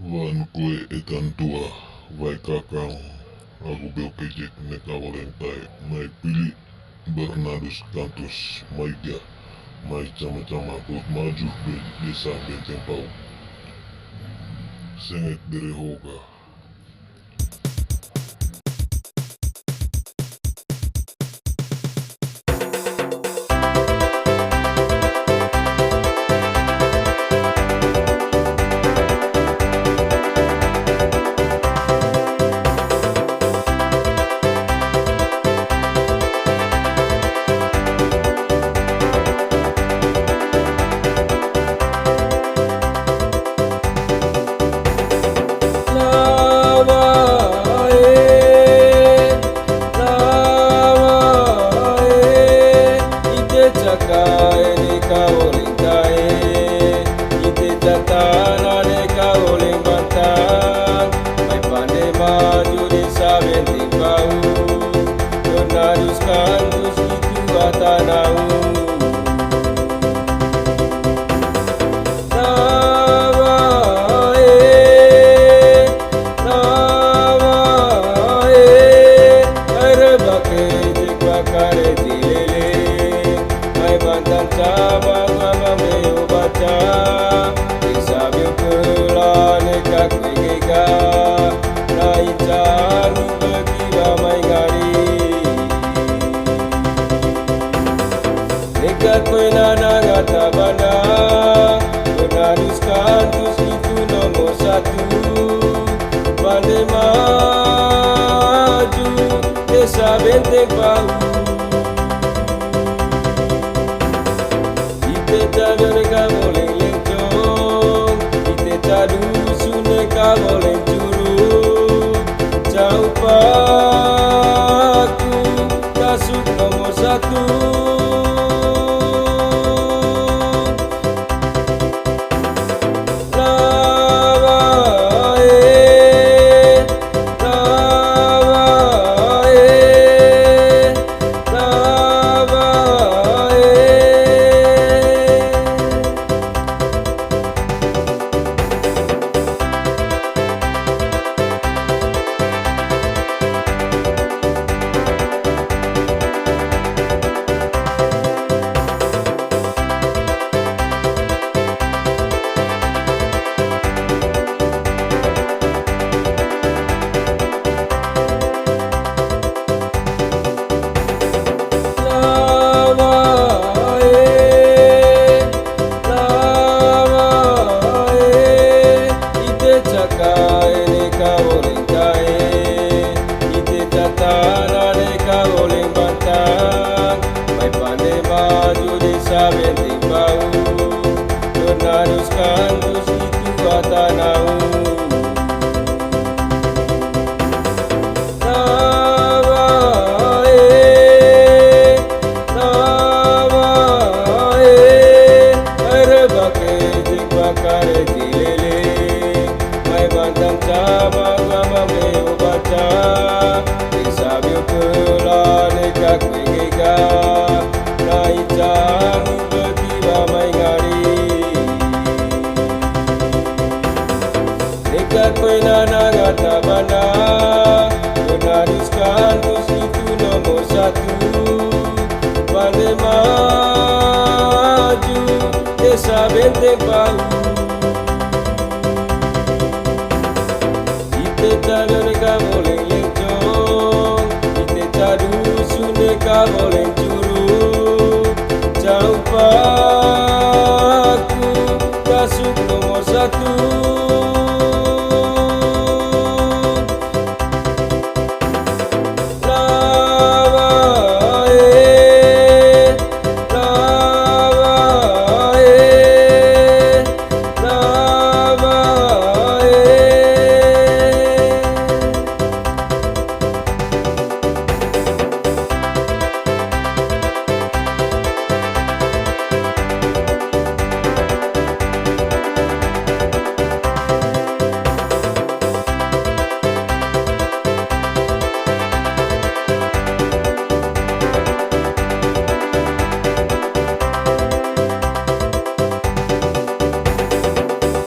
Wan koe ikan tua, vai kakang, aku belkejek neka walentai, mai pilih Bernardus Cantus, maiga, mai cama-cama kot maju be desa benteng pau. Sengek dari hoga. Bernardus Cantus itu nomor satu, pandai maju desa benteng pau. Ite tak mereka boleh lencong, ite tak dusun mereka boleh curug. Jauh paku kasut nomor satu. Bernardus Cantus itu tanau. Bernardus Cantus itu nomor satu, pandai maju desa benteng pau. Ite tak mereka boleh lencong, ite tak dusun mereka boleh curug. Jauh paku kasut nomor satu.